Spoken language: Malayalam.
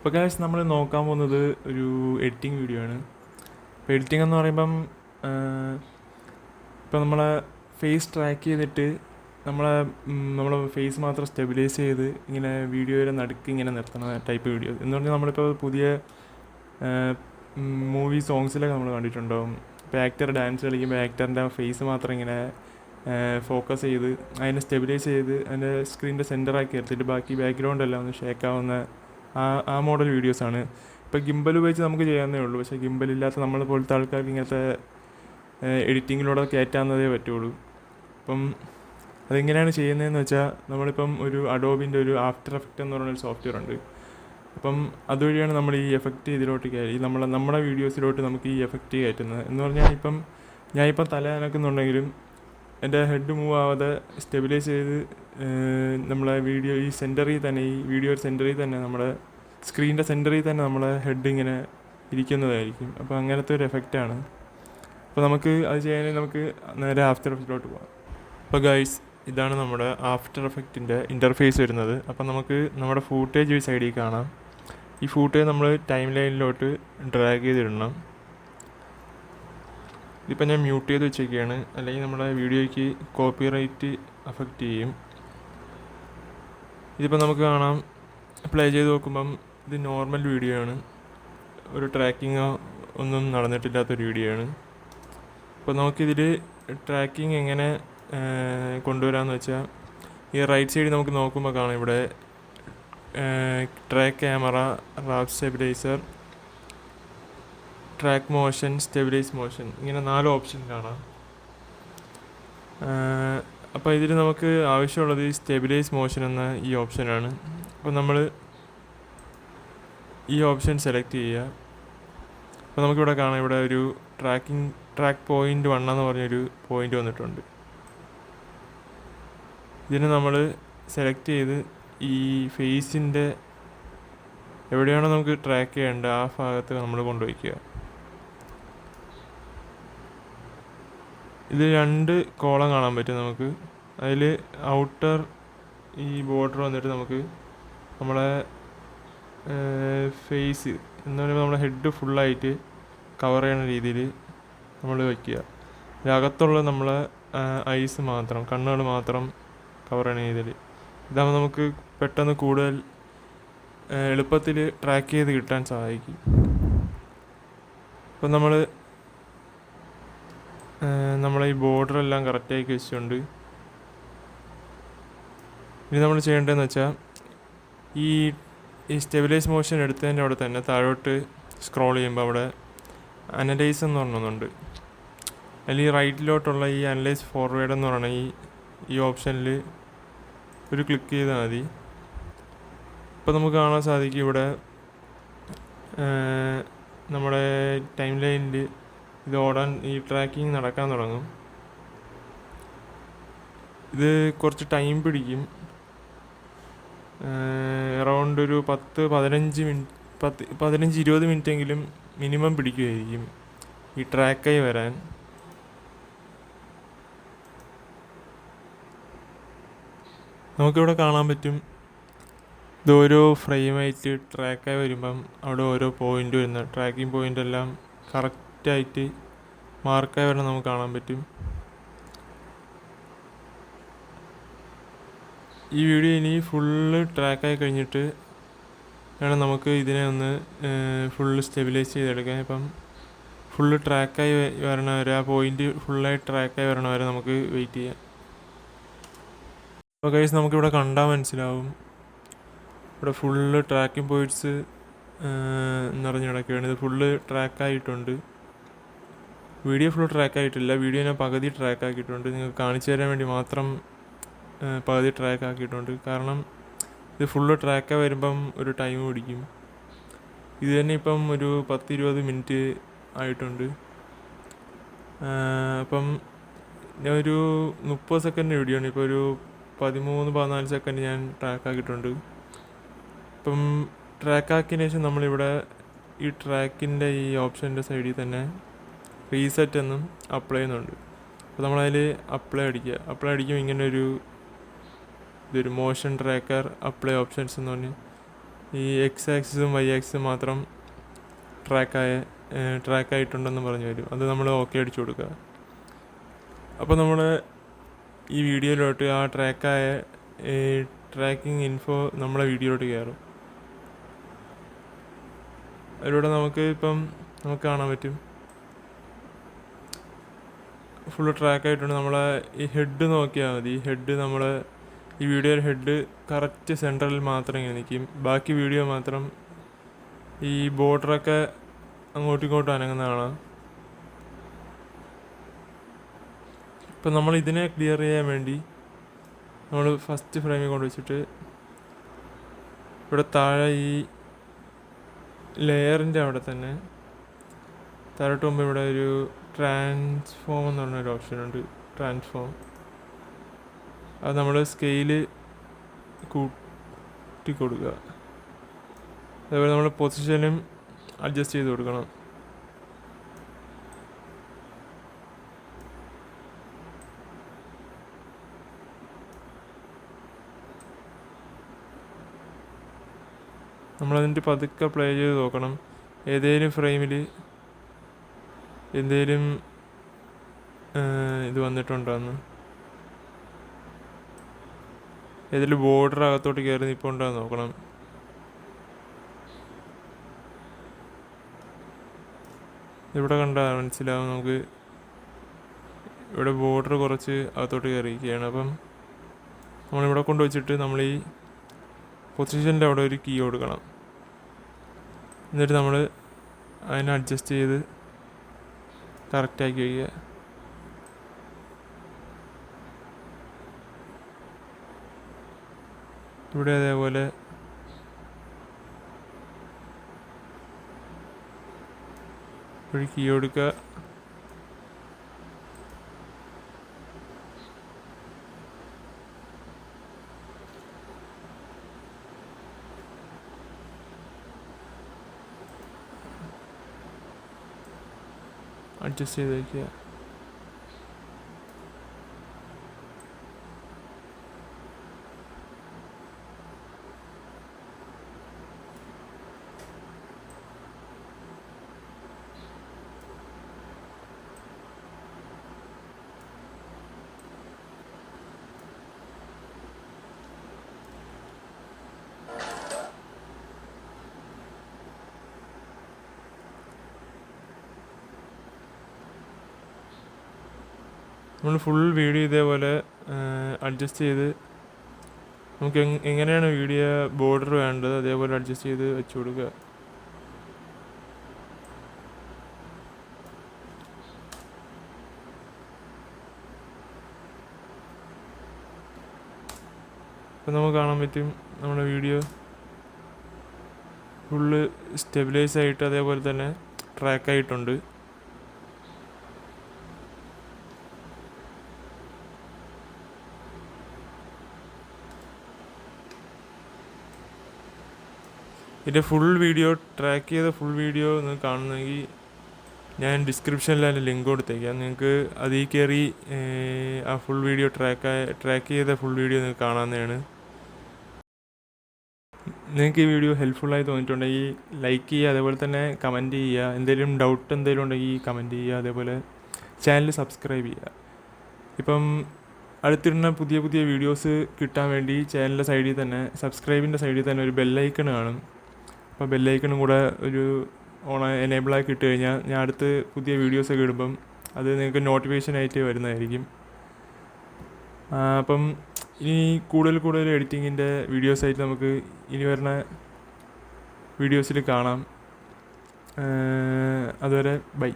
ഇപ്പോൾ ഗൈസ് നമ്മൾ നോക്കാൻ പോകുന്നത് ഒരു എഡിറ്റിംഗ് വീഡിയോ ആണ്. ഇപ്പോൾ എഡിറ്റിംഗ് എന്ന് പറയുമ്പം ഇപ്പോൾ നമ്മളെ ഫേസ് ട്രാക്ക് ചെയ്തിട്ട് നമ്മളെ ഫേസ് മാത്രം സ്റ്റെബിലൈസ് ചെയ്ത് ഇങ്ങനെ വീഡിയോയുടെ നടുക്ക് ഇങ്ങനെ നിർത്തുന്ന ടൈപ്പ് വീഡിയോ എന്ന് പറഞ്ഞാൽ നമ്മളിപ്പോൾ പുതിയ മൂവി സോങ്സിലൊക്കെ നമ്മൾ കണ്ടിട്ടുണ്ടാവും. ഇപ്പോൾ ആക്ടർ ഡാൻസ് കളിക്കുമ്പോൾ ആക്ടറിൻ്റെ ഫേസ് മാത്രം ഇങ്ങനെ ഫോക്കസ് ചെയ്ത് അതിനെ സ്റ്റെബിലൈസ് ചെയ്ത് അതിൻ്റെ സ്ക്രീനിൻ്റെ സെൻറ്ററാക്കി എടുത്തിട്ട് ബാക്കി ബാക്ക്ഗ്രൗണ്ട് എല്ലാം ഒന്ന് ഷേക്കാവുന്ന ആ മോഡൽ വീഡിയോസാണ്. ഇപ്പോൾ ഗിംബൽ ഉപയോഗിച്ച് നമുക്ക് ചെയ്യാവുന്നേ ഉള്ളൂ. പക്ഷേ ഗിംബലില്ലാത്ത നമ്മളെ പോലത്തെ ആൾക്കാർക്ക് ഇങ്ങനത്തെ എഡിറ്റിങ്ങിലൂടെ കയറ്റാവുന്നതേ പറ്റുള്ളൂ. അപ്പം അതെങ്ങനെയാണ് ചെയ്യുന്നതെന്ന് വെച്ചാൽ നമ്മളിപ്പം ഒരു അഡോബിൻ്റെ ഒരു ആഫ്റ്റർ എഫക്റ്റ് എന്ന് പറഞ്ഞൊരു സോഫ്റ്റ്വെയർ ഉണ്ട്. അപ്പം അതുവഴിയാണ് നമ്മൾ ഈ എഫക്റ്റ് ഇതിലോട്ട് കയറി നമ്മുടെ വീഡിയോസിലോട്ട് നമുക്ക് ഈ എഫക്റ്റ് കയറ്റുന്നത്. എന്ന് പറഞ്ഞാൽ ഞാനിപ്പം തല അനക്കുന്നുണ്ടെങ്കിലും എൻ്റെ ഹെഡ് മൂവ് ആവാതെ സ്റ്റെബിലൈസ് ചെയ്ത് നമ്മളെ വീഡിയോ ഈ വീഡിയോ സെൻറ്ററിൽ തന്നെ നമ്മുടെ സ്ക്രീനിൻ്റെ സെൻറ്ററിൽ തന്നെ നമ്മളെ ഹെഡ് ഇങ്ങനെ ഇരിക്കുന്നതായിരിക്കും. അപ്പോൾ അങ്ങനത്തെ ഒരു എഫക്റ്റാണ്. അപ്പോൾ നമുക്ക് അത് ചെയ്യാനായി നമുക്ക് നേരെ ആഫ്റ്റർ എഫക്റ്റിലോട്ട് പോകാം. അപ്പോൾ ഗൈസ്, ഇതാണ് നമ്മുടെ ആഫ്റ്റർ എഫക്റ്റിൻ്റെ ഇൻ്റർഫേസ് വരുന്നത്. അപ്പം നമുക്ക് നമ്മുടെ ഫൂട്ടേജ് ഈ സൈഡിൽ കാണാം. ഈ ഫൂട്ടേജ് നമ്മൾ ടൈം ലൈനിലോട്ട് ഡ്രാഗ് ചെയ്തിടണം. ഇതിപ്പോൾ ഞാൻ മ്യൂട്ട് ചെയ്ത് വെച്ചേക്കുകയാണ്, അല്ലെങ്കിൽ നമ്മുടെ വീഡിയോയ്ക്ക് കോപ്പിറൈറ്റ് അഫക്റ്റ് ചെയ്യും. ഇതിപ്പോൾ നമുക്ക് കാണാം, പ്ലേ ചെയ്ത് നോക്കുമ്പം ഇത് നോർമൽ വീഡിയോ ആണ്, ഒരു ട്രാക്കിങ്ങോ ഒന്നും നടന്നിട്ടില്ലാത്തൊരു വീഡിയോ ആണ്. അപ്പോൾ നമുക്കിതിൽ ട്രാക്കിംഗ് എങ്ങനെ കൊണ്ടുവരാമെന്ന് വെച്ചാൽ, ഈ റൈറ്റ് സൈഡിൽ നമുക്ക് നോക്കുമ്പോൾ കാണാം ഇവിടെ track camera, warp stabilizer, track motion, stabilize motion, ഇങ്ങനെ 4 ഓപ്ഷൻ കാണാം. അപ്പോൾ ഇതിൽ നമുക്ക് ആവശ്യമുള്ളത് ഈ സ്റ്റെബിലൈസ് മോഷൻ എന്ന ഈ ഓപ്ഷനാണ്. അപ്പോൾ നമ്മൾ ഈ ഓപ്ഷൻ സെലക്ട് ചെയ്യുക. അപ്പോൾ നമുക്കിവിടെ കാണാം, ഇവിടെ ഒരു ട്രാക്ക് പോയിൻ്റ് 1 എന്ന് പറഞ്ഞൊരു പോയിൻ്റ് വന്നിട്ടുണ്ട്. ഇതിന് നമ്മൾ സെലക്ട് ചെയ്ത് ഈ ഫേസിൻ്റെ എവിടെയാണോ നമുക്ക് ട്രാക്ക് ചെയ്യേണ്ടത് ആ ഭാഗത്ത് നമ്മൾ കൊണ്ടുവയ്ക്കുക. ഇത് 2 കോളം കാണാൻ പറ്റും നമുക്ക്. അതിൽ ഔട്ടർ ഈ ബോർഡർ വന്നിട്ട് നമുക്ക് നമ്മളെ ഫേസ് എന്ന് പറയുമ്പോൾ നമ്മുടെ ഹെഡ് ഫുള്ളായിട്ട് കവർ ചെയ്യുന്ന രീതിയിൽ നമ്മൾ വയ്ക്കുക. അകത്തുള്ള നമ്മളെ ഐസ് മാത്രം, കണ്ണുകൾ മാത്രം കവർ ചെയ്യുന്ന രീതിയിൽ. ഇതാകുമ്പോൾ നമുക്ക് പെട്ടെന്ന് കൂടുതൽ എളുപ്പത്തിൽ ട്രാക്ക് ചെയ്ത് കിട്ടാൻ സഹായിക്കും. അപ്പം നമ്മളെ ഈ ബോർഡറെല്ലാം കറക്റ്റാക്കി വെച്ചുകൊണ്ട് ഇനി നമ്മൾ ചെയ്യേണ്ടതെന്ന് വെച്ചാൽ ഈ സ്റ്റെബിലൈസ് മോഷൻ എടുത്തതിൻ്റെ അവിടെ തന്നെ താഴോട്ട് സ്ക്രോൾ ചെയ്യുമ്പോൾ അവിടെ അനലൈസ് എന്ന് പറഞ്ഞൊന്നുണ്ട്. അതിൽ ഈ റൈറ്റിലോട്ടുള്ള ഈ അനലൈസ് ഫോർവേഡ് എന്ന് പറയുന്ന ഈ ഓപ്ഷനിൽ ഒരു ക്ലിക്ക് ചെയ്താൽ മതി. ഇപ്പോൾ നമുക്ക് കാണാൻ സാധിക്കും ഇവിടെ നമ്മുടെ ടൈം ലൈനിൽ ഇത് ഓടാൻ, ഈ ട്രാക്കിങ് നടക്കാൻ തുടങ്ങും. ഇത് കുറച്ച് ടൈം പിടിക്കും. അറൗണ്ട് ഒരു 15-20 മിനിറ്റെങ്കിലും മിനിമം പിടിക്കുമായിരിക്കും ഈ ട്രാക്കായി വരാൻ. നമുക്കിവിടെ കാണാൻ പറ്റും, ഇത് ഓരോ ഫ്രെയിമായിട്ട് ട്രാക്കായി വരുമ്പം അവിടെ ഓരോ പോയിൻ്റ് വരുന്ന ട്രാക്കിംഗ് പോയിൻ്റ് എല്ലാം കറക്റ്റായിട്ട് മാർക്കായി വരണം നമുക്ക് കാണാൻ പറ്റും. ഈ വീഡിയോ ഇനി ഫുള്ള് ട്രാക്കായി കഴിഞ്ഞിട്ട് വേണം നമുക്ക് ഇതിനെ ഒന്ന് ഫുള്ള് സ്റ്റെബിലൈസ് ചെയ്തെടുക്കാൻ. ഇപ്പം ഫുള്ള് ട്രാക്കായി വരണ വരെ, ആ പോയിൻ്റ് ഫുള്ളായി ട്രാക്കായി വരണ വരെ നമുക്ക് വെയിറ്റ് ചെയ്യാം. അപ്പോൾ ഗൈസ്, നമുക്കിവിടെ കണ്ടാൽ മനസ്സിലാവും, ഇവിടെ ഫുള്ള് ട്രാക്കിംഗ് പോയിൻറ്റ്സ് നിറഞ്ഞു കിടക്കുകയാണ്. ഇത് ഫുള്ള് ട്രാക്കായിട്ടുണ്ട്. വീഡിയോ ഫുള്ള് ട്രാക്കായിട്ടില്ല, വീഡിയോ ഞാൻ പകുതി ട്രാക്കാക്കിയിട്ടുണ്ട്. നിങ്ങൾക്ക് കാണിച്ചു തരാൻ വേണ്ടി മാത്രം പകുതി ട്രാക്കാക്കിയിട്ടുണ്ട്. കാരണം ഇത് ഫുള്ള് ട്രാക്കായി വരുമ്പം ഒരു ടൈം പിടിക്കും. ഇത് തന്നെ ഇപ്പം ഒരു 10-20 മിനിറ്റ് ആയിട്ടുണ്ട്. അപ്പം ഞാൻ ഒരു 30 സെക്കൻഡ് വീഡിയോ ആണ്, ഇപ്പോൾ ഒരു 13-14 സെക്കൻഡ് ഞാൻ ട്രാക്കാക്കിയിട്ടുണ്ട്. ഇപ്പം ട്രാക്കാക്കിയതിന് ശേഷം നമ്മളിവിടെ ഈ ട്രാക്കിൻ്റെ ഈ ഓപ്ഷൻ്റെ സൈഡിൽ തന്നെ റീസെറ്റ് എന്നും അപ്ലൈ ചെയ്യുന്നുണ്ട്. അപ്പോൾ നമ്മളതിൽ അപ്ലൈ അടിക്കുമ്പോൾ ഇങ്ങനെ ഇതൊരു മോഷൻ ട്രാക്കർ അപ്ലൈ ഓപ്ഷൻസ് എന്ന് പറഞ്ഞ് ഈ എക്സ് ആക്സിസും വൈ ആക്സിസും മാത്രം ട്രാക്കായിട്ടുണ്ടെന്ന് പറഞ്ഞു വരും. അത് നമ്മൾ ഓക്കെ അടിച്ചു കൊടുക്കുക. അപ്പോൾ നമ്മൾ ഈ വീഡിയോയിലോട്ട് ആ ട്രാക്കിംഗ് ഇൻഫോ നമ്മളെ വീഡിയോയിലോട്ട് കയറും. അതിലൂടെ നമുക്ക് കാണാൻ പറ്റും ഫുള്ള് ട്രാക്കായിട്ടുണ്ട്. നമ്മളെ ഈ ഹെഡ് നോക്കിയാൽ മതി. ഈ വീഡിയോയിൽ ഹെഡ് കറക്റ്റ് സെൻട്രലിൽ മാത്രം ഇങ്ങനെ നിൽക്കും. ബാക്കി വീഡിയോ മാത്രം ഈ ബോർഡറൊക്കെ അങ്ങോട്ടും ഇങ്ങോട്ടും അനങ്ങുന്നതാണ്. ഇപ്പം നമ്മൾ ഇതിനെ ക്ലിയർ ചെയ്യാൻ വേണ്ടി നമ്മൾ ഫസ്റ്റ് ഫ്രെയിമിൽ കൊണ്ടുവച്ചിട്ട് ഇവിടെ താഴെ ഈ ലെയറിൻ്റെ അവിടെ തന്നെ താഴോട്ട് പോകുമ്പോൾ ഇവിടെ ഒരു ട്രാൻസ്ഫോം എന്ന് പറഞ്ഞൊരു ഓപ്ഷനുണ്ട്. ട്രാൻസ്ഫോം അത് നമ്മൾ സ്കെയില് കൂട്ടി കൊടുക്കുക. അതേപോലെ നമ്മൾ പൊസിഷനും അഡ്ജസ്റ്റ് ചെയ്ത് കൊടുക്കണം. നമ്മളതിൻ്റെ പതുക്കെ പ്ലേ ചെയ്ത് നോക്കണം ഏതെങ്കിലും ഫ്രെയിമിൽ എന്തേലും ഇത് വന്നിട്ടുണ്ടോയെന്ന്, ഏതെങ്കിലും ബോർഡർ അകത്തോട്ട് കയറി നിൽപ്പുണ്ടോ എന്ന് നോക്കണം. ഇവിടെ കണ്ടാൽ മനസ്സിലാവും നമുക്ക് ഇവിടെ ബോർഡർ കുറച്ച് അകത്തോട്ട് കയറിയിരിക്കുകയാണ്. അപ്പം നമ്മളിവിടെ കൊണ്ടുവച്ചിട്ട് നമ്മൾ ഈ പൊസിഷൻ്റെ അവിടെ ഒരു കീ കൊടുക്കണം. എന്നിട്ട് നമ്മൾ അതിനെ അഡ്ജസ്റ്റ് ചെയ്ത് കറക്റ്റാക്കി വയ്ക്കുക. ഇവിടെ അതേപോലെ ഒരു കീ കൊടുക്കുക. അഡ്ജസ്റ്റ് ചെയ്ത് വയ്ക്കുക. നമ്മൾ ഫുൾ വീഡിയോ ഇതേപോലെ അഡ്ജസ്റ്റ് ചെയ്ത് നമുക്ക് എങ്ങനെയാണ് വീഡിയോ ബോർഡർ വേണ്ടത് അതേപോലെ അഡ്ജസ്റ്റ് ചെയ്ത് വെച്ച് കൊടുക്കുക. അപ്പം നമുക്ക് കാണാൻ പറ്റും നമ്മുടെ വീഡിയോ ഫുള്ള് സ്റ്റെബിലൈസ് ആയിട്ട് അതേപോലെ തന്നെ ട്രാക്കായിട്ടുണ്ട്. ഇതിൻ്റെ ട്രാക്ക് ചെയ്ത ഫുൾ വീഡിയോ നിങ്ങൾക്ക് കാണുന്നെങ്കിൽ ഞാൻ ഡിസ്ക്രിപ്ഷനിൽ അതിൻ്റെ ലിങ്ക് കൊടുത്തേക്കാം. നിങ്ങൾക്ക് അതിൽ കയറി ആ ഫുൾ വീഡിയോ ട്രാക്ക് ചെയ്ത ഫുൾ വീഡിയോ നിങ്ങൾക്ക് കാണാവുന്നതാണ്. നിങ്ങൾക്ക് ഈ വീഡിയോ ഹെൽപ്ഫുള്ളായി തോന്നിയിട്ടുണ്ടെങ്കിൽ ലൈക്ക് ചെയ്യുക, അതേപോലെ തന്നെ കമൻറ്റ് ചെയ്യുക. എന്തെങ്കിലും ഡൗട്ട് എന്തെങ്കിലും ഉണ്ടെങ്കിൽ കമൻറ്റ് ചെയ്യുക. അതേപോലെ ചാനൽ സബ്സ്ക്രൈബ് ചെയ്യുക. ഇപ്പം അടുത്തിടുന്ന പുതിയ പുതിയ വീഡിയോസ് കിട്ടാൻ വേണ്ടി ചാനലിൻ്റെ സൈഡിൽ തന്നെ സബ്സ്ക്രൈബിൻ്റെ സൈഡിൽ തന്നെ ഒരു ബെല്ലൈക്കൺ കാണും. അപ്പോൾ ബെല്ലൈക്കണും കൂടെ ഒരു എനേബിളാക്കി ഇട്ട് കഴിഞ്ഞാൽ ഞാൻ അടുത്ത് പുതിയ വീഡിയോസൊക്കെ ഇടുമ്പം അത് നിങ്ങൾക്ക് നോട്ടിഫിക്കേഷനായിട്ട് വരുന്നതായിരിക്കും. അപ്പം ഇനി കൂടുതൽ എഡിറ്റിങ്ങിൻ്റെ വീഡിയോസായിട്ട് നമുക്ക് ഇനി വരുന്ന വീഡിയോസിൽ കാണാം. അതുവരെ ബൈ.